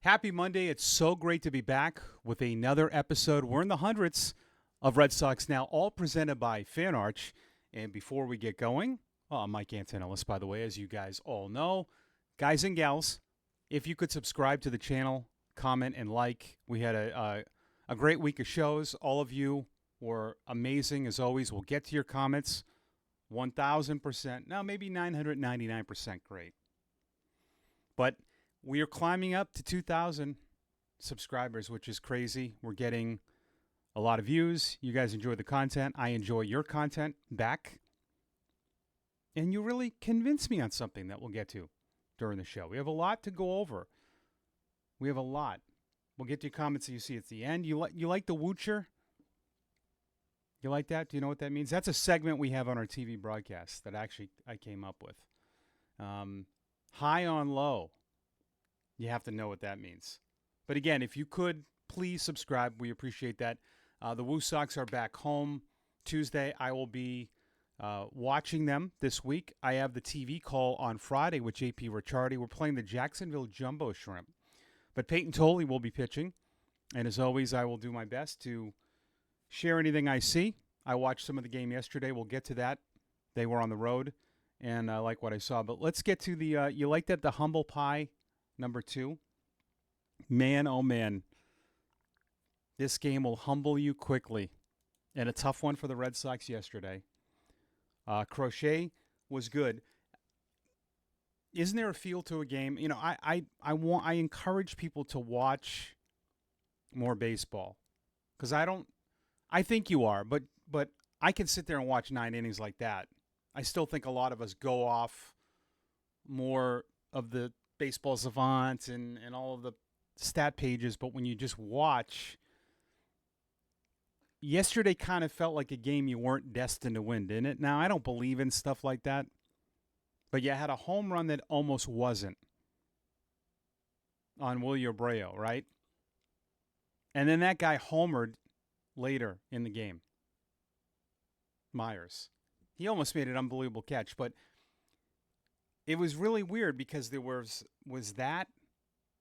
Happy Monday. It's so great to be back with another episode. We're in the hundreds of Red Sox Now, all presented by FanArch. And before we get going, I'm Mike Antonellis, by the way, as you guys all know. Guys and gals, if you could subscribe to the channel, comment, and like. We had a great week of shows. All of you were amazing, as always. We'll get to your comments. 1,000%. Now, maybe 999% great. But we are climbing up to 2,000 subscribers, which is crazy. We're getting a lot of views. You guys enjoy the content. I enjoy your content back. And you really convinced me on something that we'll get to during the show. We have a lot to go over. We have a lot. We'll get to your comments that you see at the end. You like the Woocher? You like that? Do you know what that means? That's a segment we have on our TV broadcast that actually I came up with. High on low. You have to know what that means. But again, if you could, please subscribe. We appreciate that. The Woo Sox are back home Tuesday. I will be watching them this week. I have the TV call on Friday with JP Ricciardi. We're playing the Jacksonville Jumbo Shrimp. But Peyton Tolley will be pitching. And as always, I will do my best to share anything I see. I watched some of the game yesterday. We'll get to that. They were on the road, and I like what I saw. But let's get to the, you like that, the humble pie? Number 2, man, oh man, this game will humble you quickly. And a tough one for the Red Sox yesterday. Crochet was good. Isn't there a feel to a game? You know, I encourage people to watch more baseball because I think you are, but I can sit there and watch 9 innings like that. I still think a lot of us go off more of the baseball savant and all of the stat pages, but when you just watch, yesterday kind of felt like a game you weren't destined to win, didn't it? Now, I don't believe in stuff like that, but you had a home run that almost wasn't on Willie Abreu, right? And then that guy homered later in the game, Myers. He almost made an unbelievable catch, but it was really weird because there was that,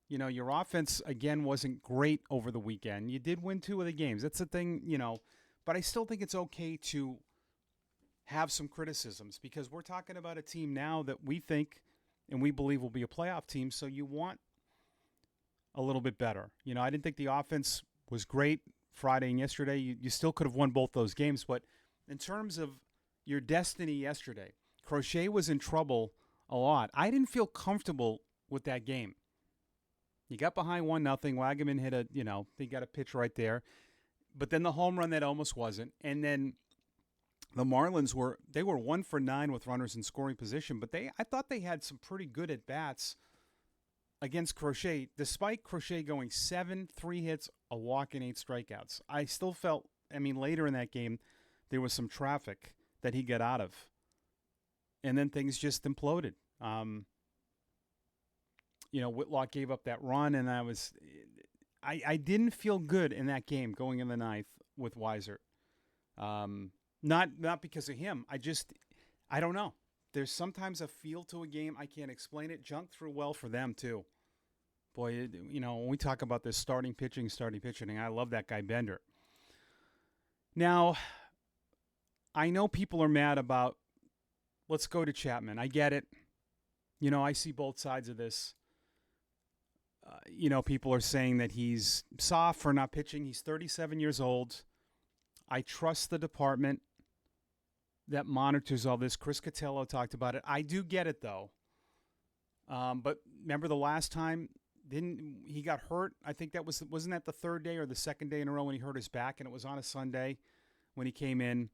you know, your offense, again, wasn't great over the weekend. You did win 2 of the games. That's the thing, you know, but I still think it's okay to have some criticisms because we're talking about a team now that we think and we believe will be a playoff team, so you want a little bit better. You know, I didn't think the offense was great Friday and yesterday. You still could have won both those games, but in terms of your destiny yesterday, Crochet was in trouble a lot. I didn't feel comfortable with that game. You got behind 1-0. Wagaman hit he got a pitch right there. But then the home run that almost wasn't. And then the Marlins were 1 for 9 with runners in scoring position, but I thought they had some pretty good at-bats against Crochet, despite Crochet going 7, 3 hits, a walk, and 8 strikeouts. I still felt, later in that game, there was some traffic that he got out of. And then things just imploded. Whitlock gave up that run, and I didn't feel good in that game going in the 9th with Weiser. Not because of him. I don't know. There's sometimes a feel to a game. I can't explain it. Junk threw well for them, too. Boy, when we talk about this starting pitching, I love that guy Bender. Now, I know people are mad about, let's go to Chapman. I get it. I see both sides of this. People are saying that he's soft for not pitching. He's 37 years old. I trust the department that monitors all this. Chris Cotillo talked about it. I do get it, though. But remember the last time he got hurt? I think wasn't that the 3rd day or the 2nd day in a row when he hurt his back, and it was on a Sunday when he came in.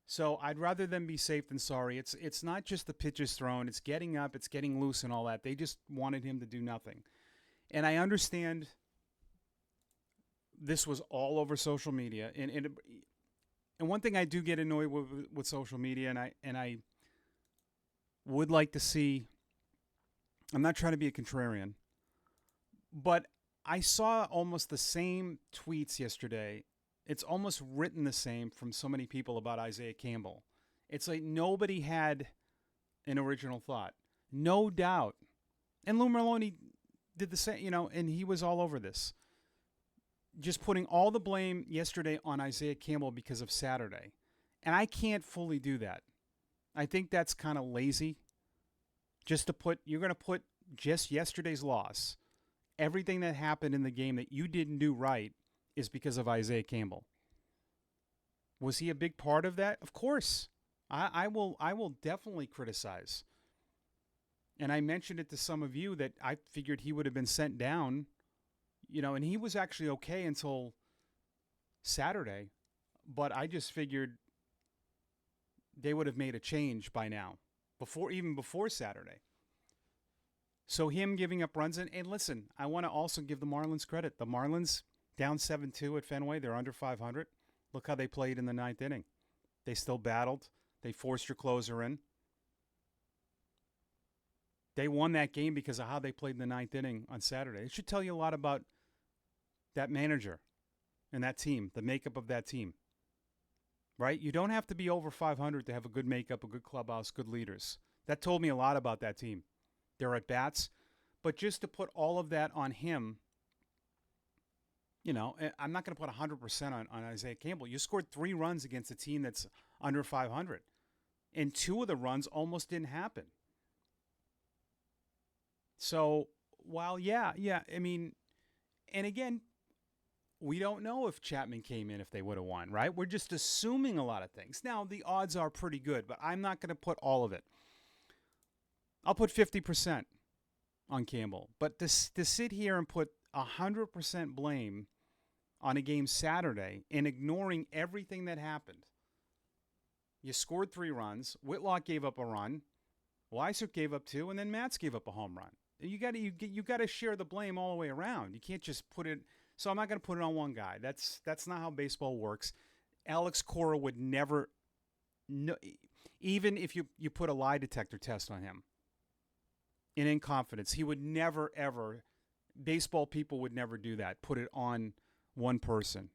So I'd rather them be safe than sorry. It's not just the pitches thrown. It's getting up. It's getting loose and all that. They just wanted him to do nothing. And I understand this was all over social media. And one thing I do get annoyed with social media, and I would like to see, I'm not trying to be a contrarian, but I saw almost the same tweets yesterday. It's almost written the same from so many people about Isaiah Campbell. It's like nobody had an original thought. No doubt. And Lou Merloni did the same, and he was all over this. Just putting all the blame yesterday on Isaiah Campbell because of Saturday. And I can't fully do that. I think that's kind of lazy. You're going to put just yesterday's loss, everything that happened in the game that you didn't do right is because of Isaiah Campbell. Was he a big part of that? Of course. I will definitely criticize. And I mentioned it to some of you that I figured he would have been sent down, and he was actually okay until Saturday. But I just figured they would have made a change by now, even before Saturday. So him giving up runs, and listen, I want to also give the Marlins credit. The Marlins down 7-2 at Fenway. They're under 500. Look how they played in the ninth inning. They still battled. They forced your closer in. They won that game because of how they played in the ninth inning on Saturday. It should tell you a lot about that manager and that team, the makeup of that team. Right? You don't have to be over 500 to have a good makeup, a good clubhouse, good leaders. That told me a lot about that team. They're at bats. But just to put all of that on him, I'm not going to put 100% on Isaiah Campbell. You scored 3 runs against a team that's under 500. And 2 of the runs almost didn't happen. So, while, and again, we don't know if Chapman came in if they would have won, right? We're just assuming a lot of things. Now, the odds are pretty good, but I'm not going to put all of it. I'll put 50% on Campbell. But to sit here and put 100% blame on a game Saturday and ignoring everything that happened. You scored 3 runs. Whitlock gave up a run. Weissert gave up 2, and then Matz gave up a home run. You got to share the blame all the way around. You can't just put it. So I'm not going to put it on one guy. That's not how baseball works. Alex Cora would never, even if you put a lie detector test on him, in confidence, he would never ever. Baseball people would never do that. Put it on one person.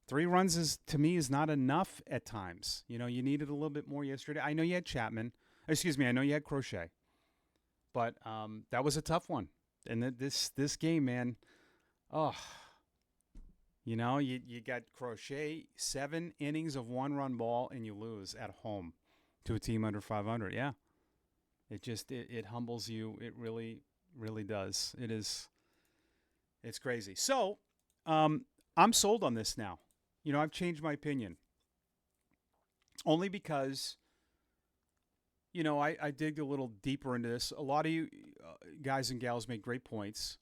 3 runs to me is not enough at times. You needed a little bit more yesterday. I know you had Chapman. I know you had Crochet. But that was a tough one. And this game, man, you got Crochet, 7 innings of 1-run ball, and you lose at home to a team under 500. Yeah. It humbles you. It really, really does. It's crazy. So I'm sold on this now. I've changed my opinion. Only because I digged a little deeper into this. A lot of you guys and gals make great points.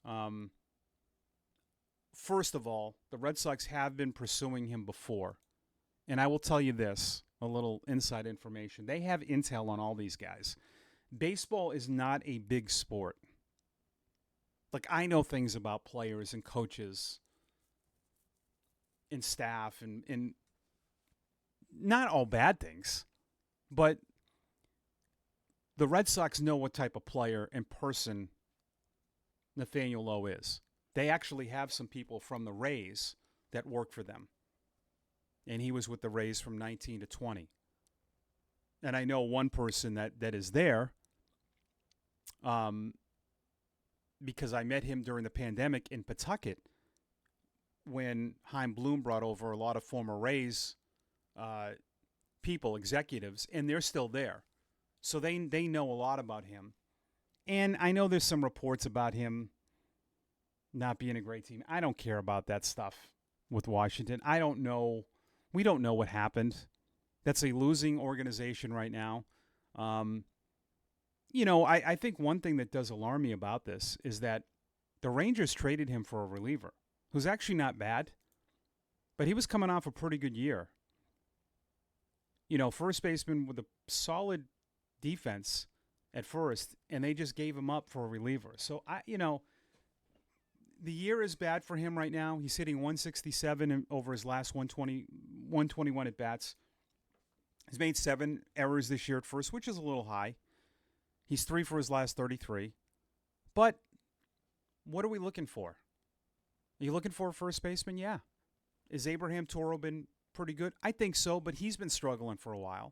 First of all, the Red Sox have been pursuing him before. And I will tell you this, a little inside information. They have intel on all these guys. Baseball is not a big sport. Like, I know things about players and coaches and staff and not all bad things, but the Red Sox know what type of player and person Nathaniel Lowe is. They actually have some people from the Rays that work for them. And he was with the Rays from 19 to 20. And I know one person that is there because I met him during the pandemic in Pawtucket when Chaim Bloom brought over a lot of former Rays people, executives, and they're still there. So they know a lot about him. And I know there's some reports about him not being a great team. I don't care about that stuff with Washington. I don't know. We don't know what happened. That's a losing organization right now. I think one thing that does alarm me about this is that the Rangers traded him for a reliever who's actually not bad, but he was coming off a pretty good year. First baseman with a solid defense at first, and they just gave him up for a reliever. So, the year is bad for him right now. He's hitting 167 over his last 121 at-bats. He's made 7 errors this year at first, which is a little high. He's 3 for his last 33. But what are we looking for? Are you looking for a first baseman? Yeah. Is Abraham Toro been pretty good? I think so, but he's been struggling for a while.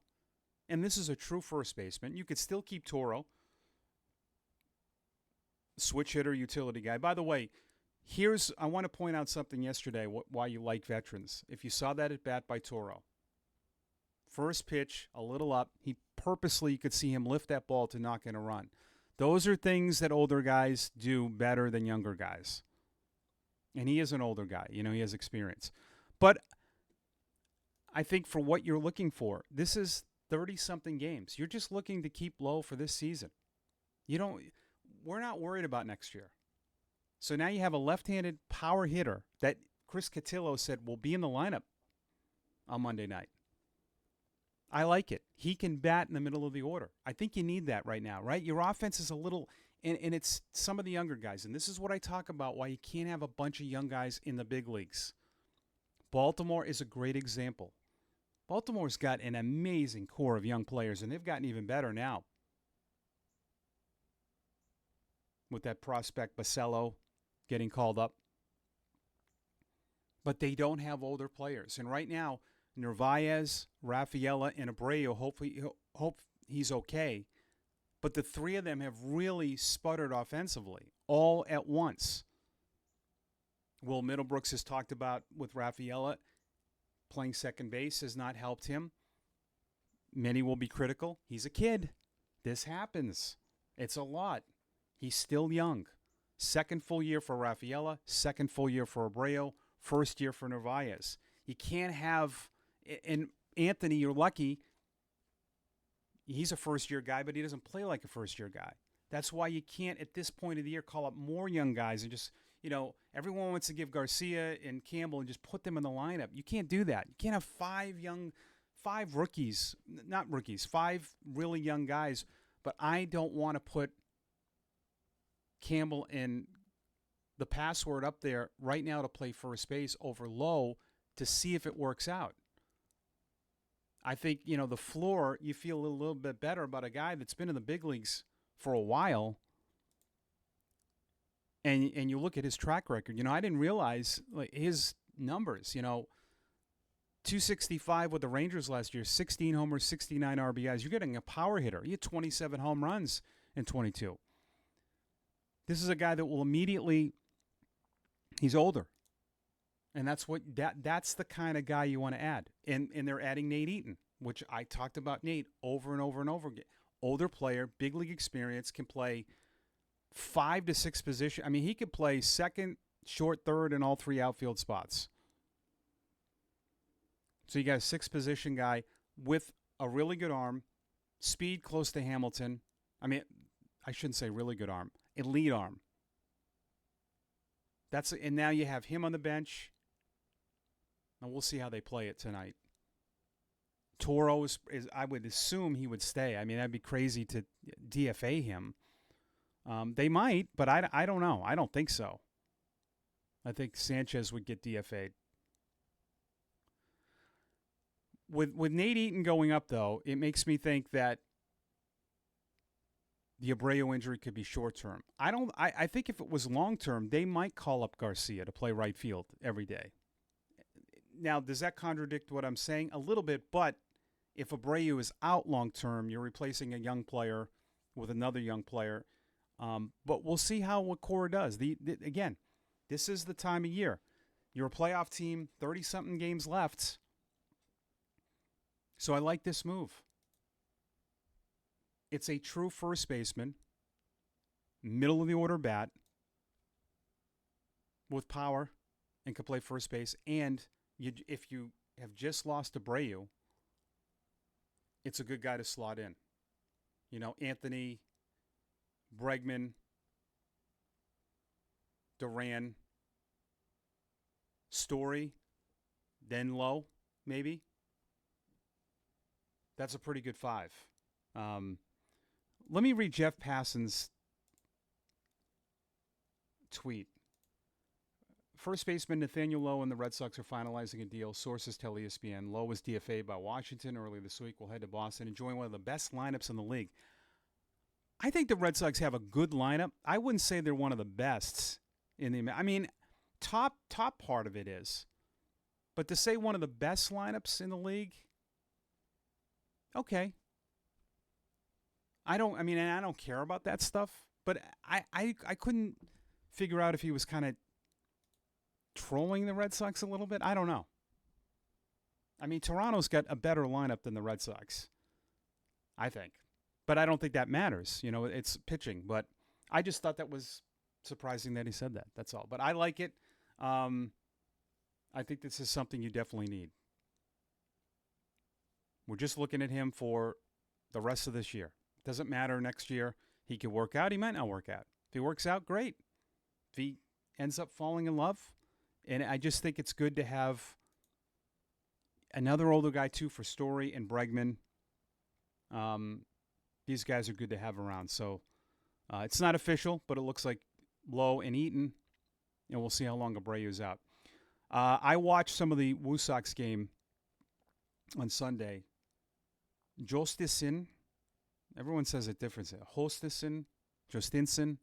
And this is a true first baseman. You could still keep Toro. Switch hitter, utility guy. By the way, I want to point out something yesterday why you like veterans. If you saw that at bat by Toro, first pitch, a little up, he purposely, you could see him lift that ball to knock in a run. Those are things that older guys do better than younger guys. And he is an older guy. He has experience. But I think for what you're looking for, this is 30-something games. You're just looking to keep Lowe for this season. We're not worried about next year. So now you have a left-handed power hitter that Chris Cotillo said will be in the lineup on Monday night. I like it. He can bat in the middle of the order. I think you need that right now, right? Your offense is a little, and it's some of the younger guys. And this is what I talk about, why you can't have a bunch of young guys in the big leagues. Baltimore is a great example. Baltimore's got an amazing core of young players, and they've gotten even better now. With that prospect Basello getting called up. But they don't have older players. And right now, Narvaez, Rafaela, and Abreu, hope he's okay. But the three of them have really sputtered offensively, all at once. Will Middlebrooks has talked about with Rafaela. Playing second base has not helped him. Many will be critical. He's a kid. This happens. It's a lot. He's still young. Second full year for Rafaela, second full year for Abreu, first year for Narvaez. You can't have, and Anthony, you're lucky, he's a first-year guy, but he doesn't play like a first-year guy. That's why you can't, at this point of the year, call up more young guys and just, everyone wants to give Garcia and Campbell and just put them in the lineup. You can't do that. You can't have five really young guys, but I don't want to put Campbell and the password up there right now to play first base over Lowe to see if it works out. I think, the floor, you feel a little bit better about a guy that's been in the big leagues for a while. And you look at his track record. I didn't realize his numbers, 265 with the Rangers last year, 16 homers, 69 RBIs. You're getting a power hitter. He had 27 home runs in 22. This is a guy that will immediately, he's older. And that's the kind of guy you want to add. And they're adding Nate Eaton, which I talked about Nate over and over and over again. Older player, big league experience, can play 5 to 6 positions. I mean, he could play second, short, third, and all three outfield spots. So you got a 6-position guy with a really good arm, speed close to Hamilton. I mean, I shouldn't say really good arm. Elite arm. And now you have him on the bench. And we'll see how they play it tonight. Toro is I would assume he would stay. I mean, that'd be crazy to DFA him. They might, but I don't know. I don't think so. I think Sanchez would get DFA'd. With Nate Eaton going up, though, it makes me think that the Abreu injury could be short-term. I think if it was long-term, they might call up Garcia to play right field every day. Now, does that contradict what I'm saying? A little bit, but if Abreu is out long-term, you're replacing a young player with another young player. But we'll see how Cora does. Again, this is the time of year. You're a playoff team, 30-something games left. So I like this move. It's a true first baseman, middle of the order bat, with power and can play first base. And if you have just lost Abreu, it's a good guy to slot in. Anthony, Bregman, Duran, Story, then Lowe, maybe. That's a pretty good 5. Let me read Jeff Passan's tweet. First baseman Nathaniel Lowe and the Red Sox are finalizing a deal. Sources tell ESPN. Lowe was DFA'd by Washington earlier this week. Will head to Boston and join one of the best lineups in the league. I think the Red Sox have a good lineup. I wouldn't say they're one of the best in the. I mean, top part of it is, but to say one of the best lineups in the league, okay. I don't care about that stuff. But I couldn't figure out if he was kind of trolling the Red Sox a little bit. I don't know. I mean, Toronto's got a better lineup than the Red Sox, I think. But I don't think that matters. It's pitching. But I just thought that was surprising that he said that. That's all. But I like it. I think this is something you definitely need. We're just looking at him for the rest of this year. Doesn't matter next year. He could work out. He might not work out. If he works out, great. If he ends up falling in love. And I just think it's good to have another older guy, too, for Story and Bregman. These guys are good to have around. So it's not official, but it looks like Lowe and Eaton. And we'll see how long Abreu's out. I watched some of the Woo Sox game on Sunday. Jostison, everyone says it different. Hostison, Jostinson.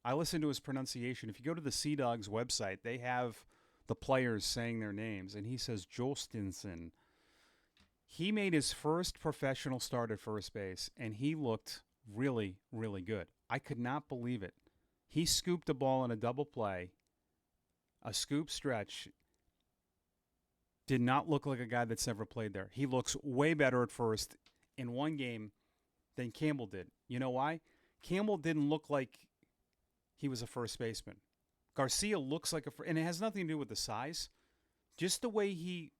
I listened to his pronunciation. If you go to the Sea Dogs website, they have the players saying their names, and he says Jostinson. He made his first professional start at first base, and he looked really, really good. I could not believe it. He scooped a ball in a double play, a scoop stretch. Did not look like a guy that's ever played there. He looks way better at first in one game than Campbell did. You know why? Campbell didn't look like he was a first baseman. Garcia looks like and it has nothing to do with the size. Just the way he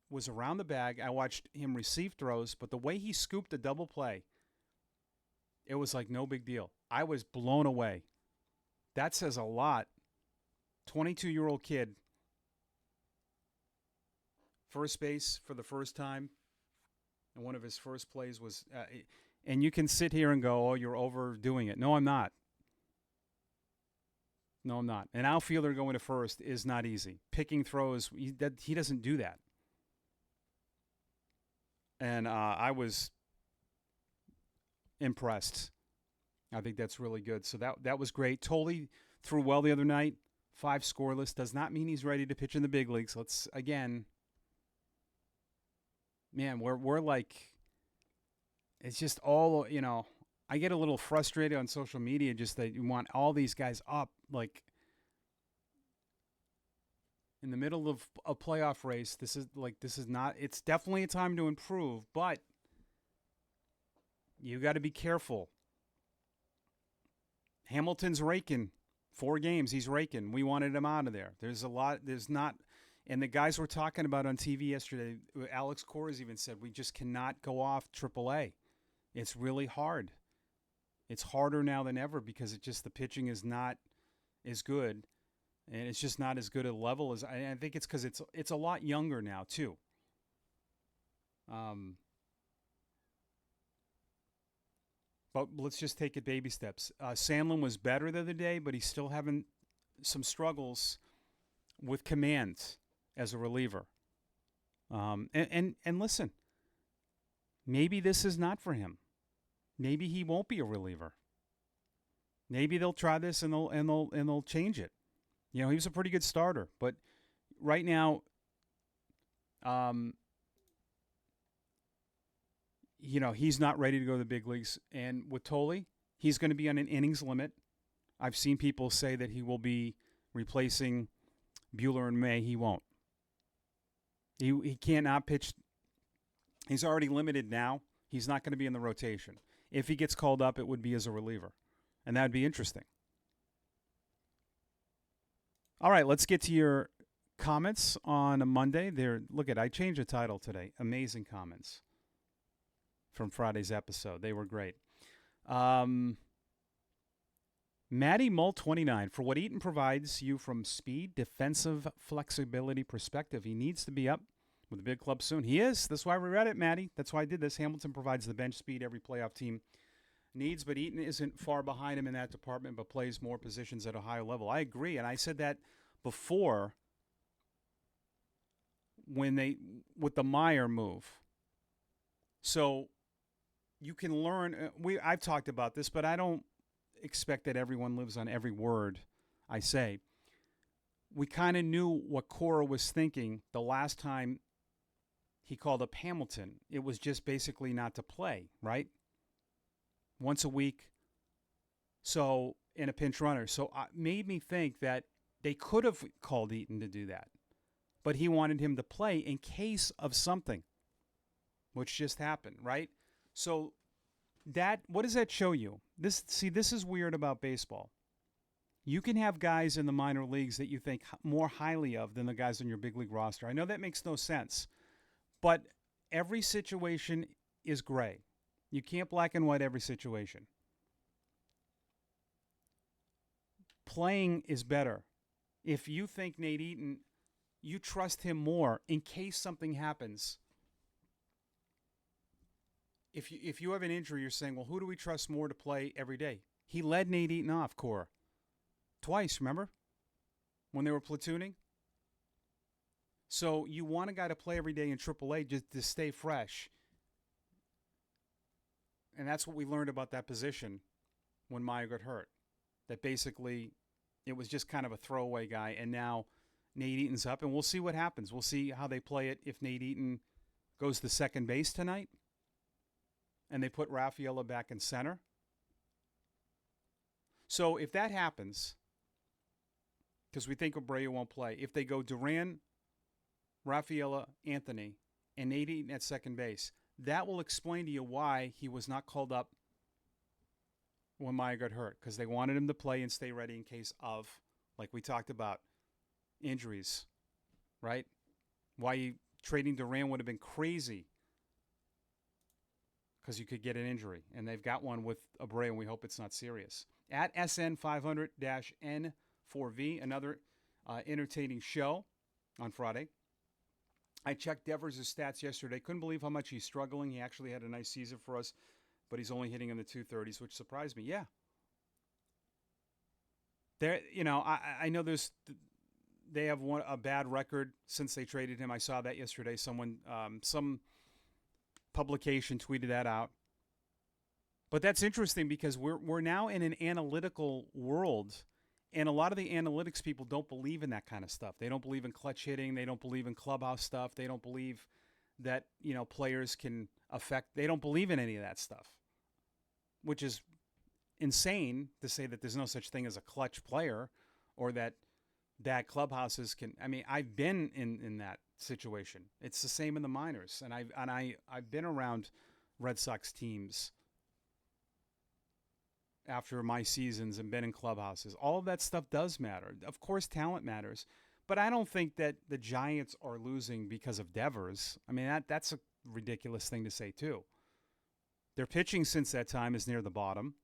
was around the bag. I watched him receive throws, but the way he scooped a double play, it was like no big deal. I was blown away. That says a lot. 22-year-old kid. First base for the first time, and one of his first plays was, and you can sit here and go, oh, you're overdoing it. No, I'm not. No, I'm not. An outfielder going to first is not easy. Picking throws, he doesn't do that. And I was impressed. I think that's really good. So that was great. Totally threw well the other night. 5 scoreless. Does not mean he's ready to pitch in the big leagues. Let's, again... Man, we're like, it's just all, I get a little frustrated on social media just that you want all these guys up, like, in the middle of a playoff race. This is not, it's definitely a time to improve, but you got to be careful. Hamilton's raking 4 games. He's raking. We wanted him out of there. There's not. And the guys were talking about on TV yesterday, Alex Coors even said, we just cannot go off AAA. It's really hard. It's harder now than ever because the pitching is not as good, and it's just not as good a level as I think it's because it's a lot younger now too. But let's just take it baby steps. Sandlin was better the other day, but he's still having some struggles with command as a reliever. And listen, maybe this is not for him. Maybe he won't be a reliever. Maybe they'll try this and they'll change it. He was a pretty good starter, but right now, he's not ready to go to the big leagues. And with Tolley, he's going to be on an innings limit. I've seen people say that he will be replacing Buehler in May. He won't. He cannot pitch. He's already limited now. He's not going to be in the rotation. If he gets called up, it would be as a reliever. And that would be interesting. All right, let's get to your comments on a Monday. I changed the title today. Amazing comments from Friday's episode. They were great. Matty Mull 29, for what Eaton provides you from speed, defensive flexibility perspective, he needs to be up with the big club soon. He is. That's why we read it, Matty. That's why I did this. Hamilton provides the bench speed every playoff team needs, but Eaton isn't far behind him in that department, but plays more positions at a higher level. I agree, and I said that before with the Meyer move. So you can learn. I've talked about this, but I don't expect that everyone lives on every word I say. We kind of knew what Cora was thinking the last time he called up Hamilton. It was just basically not to play, right? Once a week, So, in a pinch runner. So, it made me think that they could have called Eaton to do that. But he wanted him to play in case of something, which just happened, right? So, what does that show you? This is weird about baseball. You can have guys in the minor leagues that you think more highly of than the guys on your big league roster. I know that makes no sense, but every situation is gray. You can't black and white every situation. Playing is better. If you think Nate Eaton, you trust him more in case something happens. If you have an injury, you're saying, well, who do we trust more to play every day? He led Nate Eaton off, Cora. Twice, remember? When they were platooning? So you want a guy to play every day in AAA just to stay fresh. And that's what we learned about that position when Maya got hurt. That basically it was just kind of a throwaway guy, and now Nate Eaton's up, and we'll see what happens. We'll see how they play it if Nate Eaton goes to second base tonight and they put Rafaela back in center. So if that happens, because we think Abreu won't play, if they go Duran, Rafaela, Anthony, and Nate Eaton at second base, that will explain to you why he was not called up when Maya got hurt, because they wanted him to play and stay ready in case of, like we talked about, injuries, right? Why trading Duran would have been crazy, because you could get an injury, and they've got one with Abreu, and we hope it's not serious. At SN500-N4V, another entertaining show on Friday. I checked Devers' stats yesterday. Couldn't believe how much he's struggling. He actually had a nice season for us, but he's only hitting in the 230s, which surprised me. Yeah. I know they have a bad record since they traded him. I saw that yesterday. Some publication tweeted that out. But that's interesting because we're now in an analytical world, and a lot of the analytics people don't believe in that kind of stuff. They don't believe in clutch hitting. They don't believe in clubhouse stuff. They don't believe that, players can affect. They don't believe in any of that stuff, which is insane to say that there's no such thing as a clutch player, or that bad clubhouses can. I mean, I've been in that situation. It's the same in the minors, and I've been around Red Sox teams after my seasons and been in clubhouses. All of that stuff does matter. Of course, talent matters, but I don't think that the Giants are losing because of Devers. I mean, that's a ridiculous thing to say too. Their pitching since that time is near the bottom.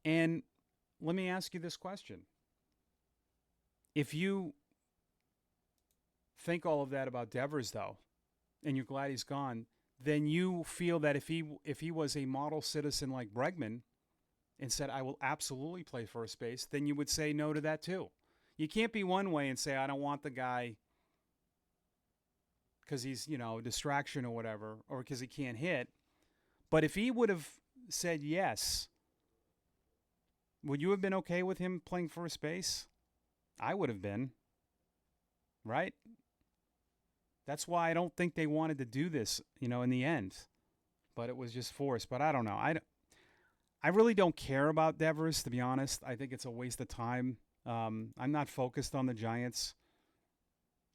And let me ask you this question. If you think all of that about Devers, though, and you're glad he's gone, then you feel that if he was a model citizen like Bregman and said, I will absolutely play first base, then you would say no to that too. You can't be one way and say, I don't want the guy because he's, a distraction or whatever, or because he can't hit. But if he would have said yes, would you have been okay with him playing first base? I would have been, right? That's why I don't think they wanted to do this, in the end. But it was just forced. But I don't know. I really don't care about Devers, to be honest. I think it's a waste of time. I'm not focused on the Giants.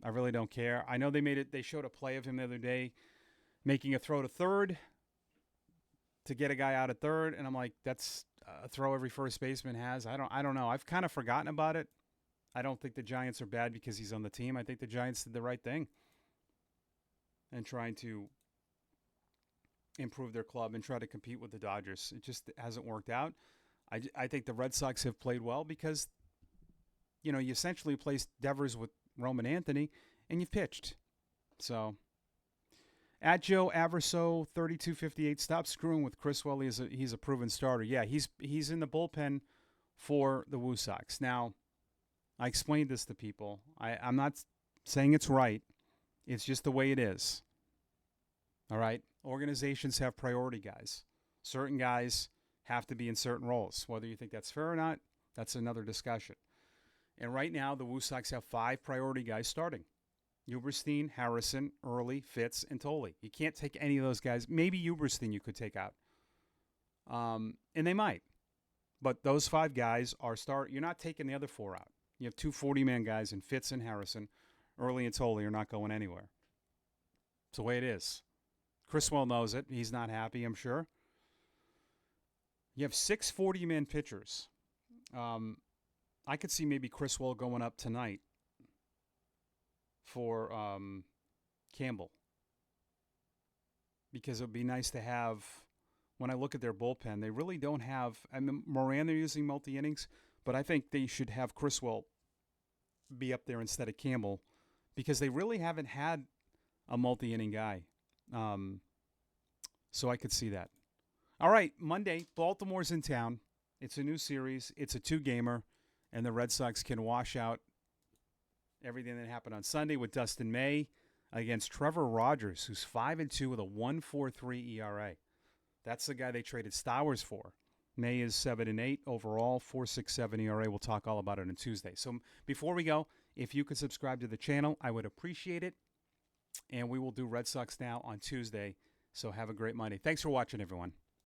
I really don't care. I know they showed a play of him the other day making a throw to third to get a guy out at third, and I'm like, that's a throw every first baseman has. I don't know. I've kind of forgotten about it. I don't think the Giants are bad because he's on the team. I think the Giants did the right thing and trying to improve their club and try to compete with the Dodgers. It just hasn't worked out. I think the Red Sox have played well because, you essentially placed Devers with Roman Anthony and you've pitched. So, at Joe Averso 3258, stop screwing with Criswell. He's a proven starter. Yeah, he's in the bullpen for the Woo Sox. Now, I explained this to people. I'm not saying it's right. It's just the way it is. All right? Organizations have priority guys. Certain guys have to be in certain roles. Whether you think that's fair or not, that's another discussion. And right now, the Woo Sox have 5 priority guys starting. Uberstein, Harrison, Early, Fitz, and Tolley. You can't take any of those guys. Maybe Uberstein you could take out. And they might. But those 5 guys are You're not taking the other 4 out. You have 2 40-man guys in Fitz and Harrison. Early and Tolley are not going anywhere. It's the way it is. Criswell knows it. He's not happy, I'm sure. You have 6 40-man pitchers. I could see maybe Criswell going up tonight for Campbell. Because it would be nice to have, when I look at their bullpen, they really don't have, Moran they're using multi-innings, but I think they should have Criswell be up there instead of Campbell because they really haven't had a multi-inning guy. So I could see that. All right, Monday, Baltimore's in town. It's a new series. It's a 2-gamer, and the Red Sox can wash out everything that happened on Sunday with Dustin May against Trevor Rogers, who's 5-2 with a 1.43 ERA. That's the guy they traded Stowers for. May is 7-8 overall, 4.67 ERA. We'll talk all about it on Tuesday. So before we go, if you could subscribe to the channel, I would appreciate it. And we will do Red Sox Now on Tuesday. So have a great Monday. Thanks for watching, everyone.